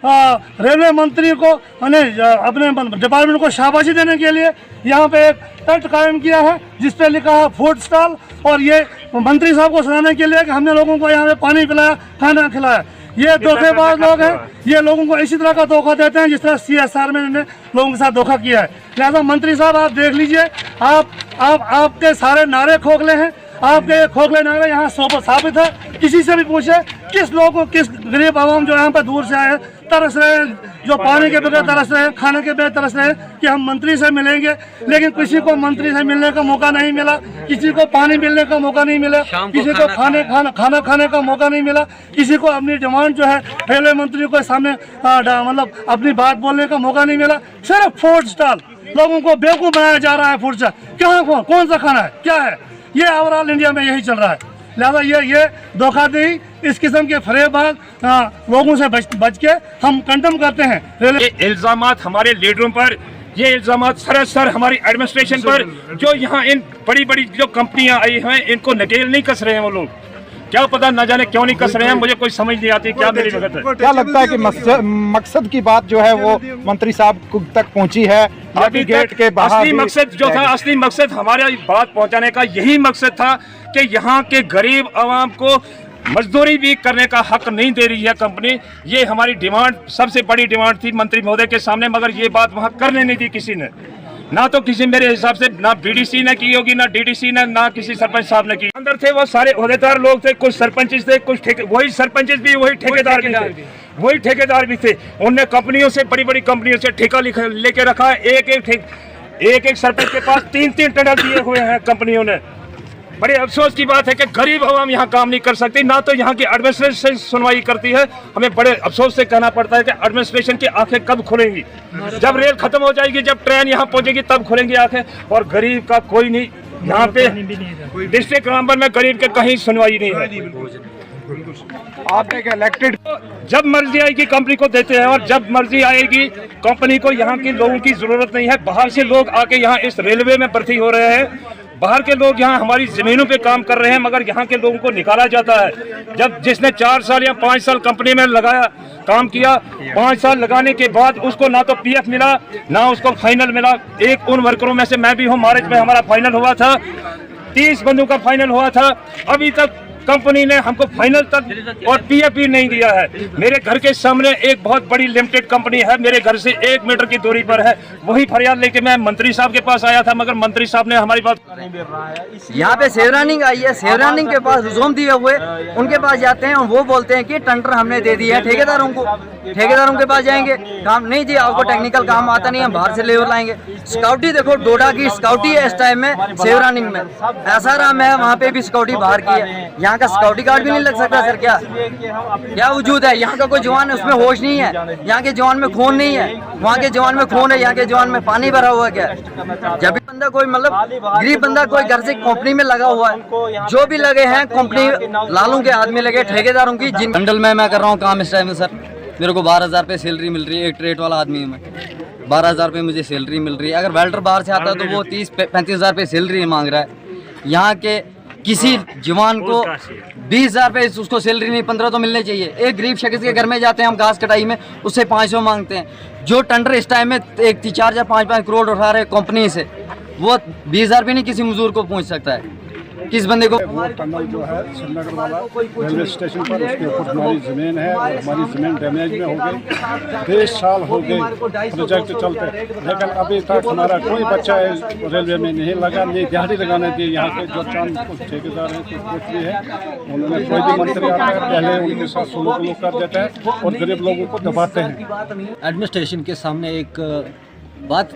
Railway मंत्री को अपने डिपार्टमेंट को शाबाशी देने के लिए यहाँ पे एक तट कायम किया है जिस पे लिखा है फूड स्टॉल, और ये मंत्री साहब को सुनाने के लिए कि हमने लोगों को यहाँ पे पानी पिलाया, खाना खिलाया। ये धोखेबाज लोग हैं, ये लोगों को इसी तरह का धोखा देते हैं जिस तरह CSR में इन्होंने लोगों के साथ धोखा किया है। लिहाजा मंत्री साहब आप देख लीजिए, आपके सारे नारे खोखले हैं, आपके खोखले नारे यहाँ साबित है। किसी से भी पूछे, किस लोग को, किस गरीब आवाम जो यहाँ पर दूर से आए हैं, तरस रहे हैं, जो पानी के बगैर तरस रहे हैं, खाने के बगैर तरस रहे हैं कि हम मंत्री से मिलेंगे, लेकिन किसी को मंत्री से मिलने का मौका नहीं मिला, किसी को पानी मिलने का मौका नहीं मिला, किसी को खाना खाने का मौका नहीं मिला, किसी को अपनी डिमांड जो है रेलवे मंत्री को सामने मतलब अपनी बात बोलने का मौका नहीं मिला। सिर्फ फूड स्टॉल, लोगों को बेवकूफ़ बनाया जा रहा है। फूड स्टॉल कहाँ, कौन सा खाना है, क्या है, ये ओवरऑल इंडिया में यही चल रहा है। लिहाजा ये धोखाधड़ी, इस किस्म के फरेबाज लोगों से बच के हम कंडम करते हैं। ये इल्जामात हमारे लीडरों पर, ये इल्जामात सरासर हमारी एडमिनिस्ट्रेशन पर, जो यहाँ इन बड़ी बड़ी जो कंपनियां आई हैं इनको नकेल नहीं कस रहे हैं वो लोग। क्या पता न जाने क्यों नहीं कस रहे हैं, मुझे कोई समझ नहीं आती क्या मेरी वजह है। क्या लगता है कि मकसद की बात जो है वो मंत्री साहब तक पहुंची है? अभी गेट के बाहर असली मकसद जो था, असली मकसद हमारे बात पहुंचाने का यही मकसद था कि यहाँ के गरीब आवाम को मजदूरी भी करने का हक नहीं दे रही है कंपनी। ये हमारी डिमांड, सबसे बड़ी डिमांड थी मंत्री महोदय के सामने, मगर ये बात वहाँ करने नहीं दी किसी ने। ना तो किसी, मेरे हिसाब से ना BDC ने की होगी, ना DDC ने, ना किसी सरपंच साहब ने की। अंदर थे वो सारे ओहदेदार लोग थे, कुछ सरपंच थे, कुछ वही सरपंच भी, वही ठेकेदार भी थे, वही ठेकेदार भी थे। उनने कंपनियों से, बड़ी बड़ी कंपनियों से ठेका लेके रखा है। एक सरपंच के पास 3-3 टेंडर दिए हुए हैं कंपनियों ने। बड़े अफसोस की बात है कि गरीब आवाम यहाँ काम नहीं कर सकती, ना तो यहाँ की एडमिनिस्ट्रेशन सुनवाई करती है। हमें बड़े अफसोस से कहना पड़ता है कि एडमिनिस्ट्रेशन की आंखें कब खुलेंगी, जब रेल खत्म हो जाएगी, जब ट्रेन यहाँ पहुँचेगी तब खुलेंगी आंखें। और गरीब का कोई नहीं, यहाँ पे डिस्ट्रिक्ट नंबर में गरीब के कहीं सुनवाई नहीं है। आपने क्या इलेक्टेड, जब मर्जी आएगी कंपनी को देते हैं, और जब मर्जी आएगी कंपनी को यहाँ के लोगों की जरूरत नहीं है। बाहर से लोग आके यहाँ इस रेलवे में भर्ती हो रहे हैं, बाहर के लोग यहाँ हमारी जमीनों पे काम कर रहे हैं, मगर यहाँ के लोगों को निकाला जाता है। जब जिसने 4 साल या 5 साल कंपनी में लगाया, काम किया, 5 साल लगाने के बाद उसको ना तो PF मिला, ना उसको फाइनल मिला। एक उन वर्करों में से मैं भी हूँ, मार्च में हमारा फाइनल हुआ था, 30 बंदों का फाइनल हुआ था। अभी तक कंपनी ने हमको फाइनल तक और PF भी नहीं दिया है। मेरे घर के सामने एक बहुत बड़ी लिमिटेड कंपनी है, मेरे घर से 1 मीटर की दूरी पर है। वही फरियाद लेके मैं मंत्री साहब के पास आया था, मगर मंत्री साहब ने हमारी बात नहीं मिल रहा है। यहाँ पे सेवरानिंग आई है, सेवरानिंग के पास रुजूम दिए हुए उनके पास जाते हैं और वो बोलते हैं कि टेंडर हमने दे दिया है ठेकेदारों को। ठेकेदारों के पास जाएंगे, काम नहीं दिया, आपको टेक्निकल काम आता नहीं, हम बाहर से लेबर लाएंगे। स्काउटी देखो, डोडा की स्काउटी है इस टाइम में सेवरानिंग में, ऐसा राम है वहाँ पे भी स्काउटी बाहर की है। यहाँ का सिक्योरिटी गार्ड भी नहीं लग सकता सर। क्या वजूद है? यहाँ का कोई जवान है उसमें होश नहीं है, यहाँ के जवान में खून नहीं है, वहाँ के जवान में खून है, यहाँ के जवान में पानी भरा हुआ क्या है। जब भी बंदा कोई मतलब गरीब बंदा कोई घर से कंपनी में लगा हुआ है, जो भी लगे हैं कंपनी लालू के आदमी लगे, ठेकेदारों की। जिन मंडल में मैं कर रहा हूँ काम इस टाइम में सर, मेरे को 12,000 रुपये सैलरी मिल रही है। एक ट्रेड वाला आदमी है मैं, 12,000 रुपये मुझे सैलरी मिल रही है। अगर वेल्डर बाहर से आता है तो वो 30-35,000 रुपये सैलरी मांग रहा है। यहाँ के किसी जवान को 20,000 रुपये उसको सैलरी नहीं, 15 तो मिलने चाहिए। एक गरीब शख्स के घर में जाते हैं हम घास कटाई में, उससे 500 मांगते हैं। जो टेंडर इस टाइम में 4 या 5 करोड़ उठा रहे कंपनी से, वो 20,000 भी नहीं किसी मजदूर को पहुँच सकता है। किस बंदे को? वो टनल जो है श्रीनगर वाला रेलवे स्टेशन पर, उसके ऊपर हमारी ज़मीन है और हमारी ज़मीन डैमेज में हो गई। 20 साल हो गए प्रोजेक्ट चलते, लेकिन अभी तक हमारा कोई बच्चा रेलवे में नहीं लगा, नहीं दिहाड़ी लगाने दी। यहाँ के जो चंद कुछ ठेकेदार हैं, कुछ भी है, उन्होंने कोई भी मंत्री आता है पहले उनके साथ सुलूक कर देते हैं और गरीब लोगों को दबाते हैं। एडमिनिस्ट्रेशन के सामने एक बात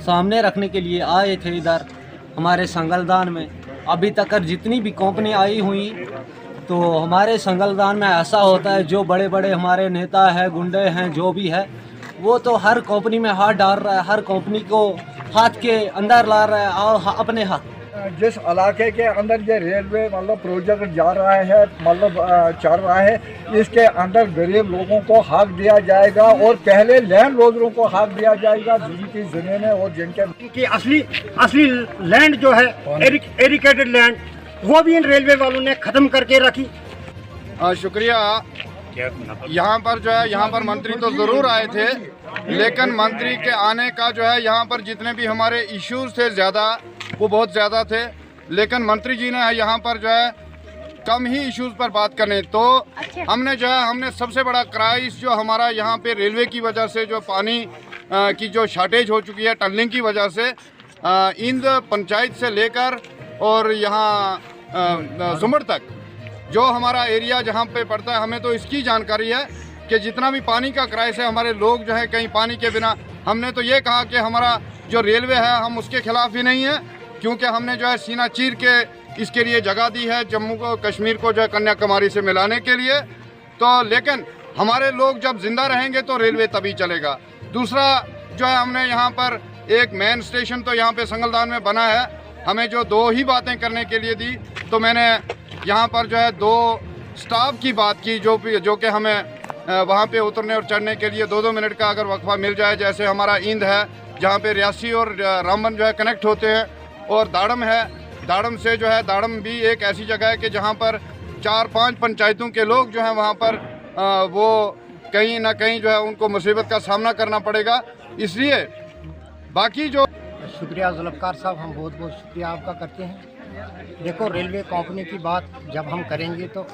सामने रखने के लिए आए थे इधर हमारे संगलदान में। अभी तक जितनी भी कंपनी आई हुई तो हमारे संगलदान में ऐसा होता है, जो बड़े बड़े हमारे नेता हैं, गुंडे हैं, जो भी है, वो तो हर कंपनी में हाथ डाल रहा है, हर कंपनी को हाथ के अंदर ला रहा है और अपने हाथ। जिस इलाके के अंदर ये रेलवे मतलब प्रोजेक्ट जा रहा है, मतलब चल रहा है, इसके अंदर गरीब लोगों को हक दिया जाएगा और पहले लैंड होल्डरों को हक दिया जाएगा जिनकी ज़मीनें और जिनके असली लैंड जो है एरिकेटेड लैंड, वो भी इन रेलवे वालों ने ख़त्म करके रखी। शुक्रिया। यहाँ पर जो है, यहाँ पर मंत्री तो ज़रूर आए थे, लेकिन मंत्री के आने का जो है यहाँ पर जितने भी हमारे इश्यूज थे ज़्यादा, वो बहुत ज़्यादा थे, लेकिन मंत्री जी ने यहाँ पर जो है कम ही इश्यूज पर बात करने। तो हमने सबसे बड़ा क्राइस जो हमारा यहाँ पे रेलवे की वजह से जो पानी की जो शॉर्टेज हो चुकी है टनलिंग की वजह से, इंद पंचायत से लेकर और यहाँ जुमड़ तक जो हमारा एरिया जहाँ पे पड़ता है, हमें तो इसकी जानकारी है कि जितना भी पानी का क्राइस है, हमारे लोग जो है कहीं पानी के बिना, हमने तो ये कहा कि हमारा जो रेलवे है हम उसके खिलाफ ही नहीं है, क्योंकि हमने जो है सीना चीर के इसके लिए जगह दी है जम्मू को, कश्मीर को जो है कन्याकुमारी से मिलाने के लिए। तो लेकिन हमारे लोग जब जिंदा रहेंगे तो रेलवे तभी चलेगा। दूसरा जो है, हमने यहाँ पर एक मेन स्टेशन तो यहाँ पे संगलदान में बना है, हमें जो 2 ही बातें करने के लिए दी, तो मैंने यहाँ पर जो है 2 स्टाफ की बात की जो कि हमें वहाँ पे उतरने और चढ़ने के लिए 2-2 मिनट का अगर वक्फा मिल जाए। जैसे हमारा ईंद है जहाँ पे रियासी और रामबन जो है कनेक्ट होते हैं, और दाड़म है, दाड़म से जो है, दाड़म भी एक ऐसी जगह है कि जहाँ पर 4-5 पंचायतों के लोग जो हैं वहाँ पर वो कहीं ना कहीं जो है उनको मुसीबत का सामना करना पड़ेगा। इसलिए बाकी जो शुक्रिया जुल्फ़कार साहब, हम बहुत बहुत शुक्रिया आपका करते हैं। देखो, रेलवे कंपनी की बात जब हम करेंगे तो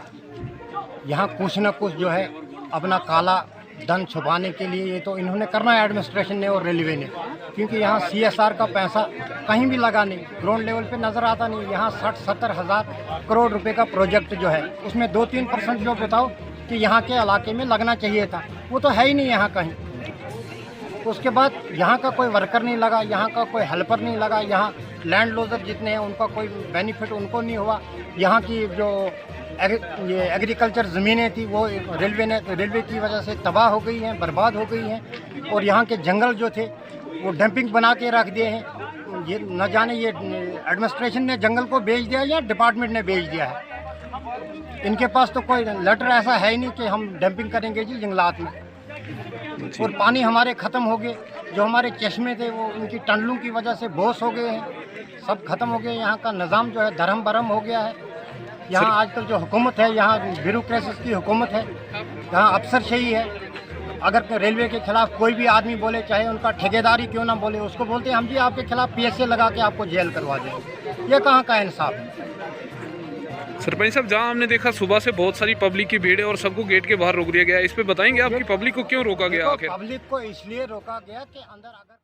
यहाँ कुछ न कुछ जो है अपना काला धन छुपाने के लिए ये तो इन्होंने करना है, एडमिनिस्ट्रेशन ने और रेलवे ने, क्योंकि यहाँ CSR का पैसा कहीं भी लगा नहीं, ग्राउंड लेवल पे नज़र आता नहीं। यहाँ 60-70 हज़ार करोड़ रुपए का प्रोजेक्ट जो है उसमें 2-3% जो बताओ कि यहाँ के इलाके में लगना चाहिए था, वो तो है ही नहीं यहाँ कहीं। उसके बाद यहाँ का कोई वर्कर नहीं लगा, यहाँ का कोई हेल्पर नहीं लगा, यहाँ लैंड लॉजर जितने हैं उनका कोई बेनिफिट उनको नहीं हुआ। यहाँ की जो ये एग्रीकल्चर ज़मीनें थी वो रेलवे की वजह से तबाह हो गई हैं, बर्बाद हो गई हैं, और यहाँ के जंगल जो थे वो डंपिंग बना के रख दिए हैं। ये न जाने ये एडमिनिस्ट्रेशन ने जंगल को बेच दिया या डिपार्टमेंट ने बेच दिया है। इनके पास तो कोई लेटर ऐसा है ही नहीं कि हम डंपिंग करेंगे जी जंगलात में। और पानी हमारे ख़त्म हो गए, जो हमारे चश्मे थे वो उनकी टनलों की वजह से बोस हो गए हैं, सब ख़त्म हो गए। यहाँ का निज़ाम जो है धर्म भरम हो गया है। यहाँ आजकल जो हुकूमत है, यहाँ ब्यूरोक्रेसी की हुकूमत है, यहाँ अफसरशाही है। अगर रेलवे के खिलाफ कोई भी आदमी बोले, चाहे उनका ठेकेदारी क्यों ना बोले, उसको बोलते हैं हम जी आपके खिलाफ PSA लगा के आपको जेल करवा देंगे। ये कहाँ का इंसाफ है? सरपंच साहब, जहां हमने देखा सुबह से बहुत सारी पब्लिक की भीड़ है और सबको गेट के बाहर रोक दिया गया है, इस पे बताएंगे आपकी पब्लिक को क्यों रोका गया आखिर? पब्लिक को इसलिए रोका गया कि अंदर अगर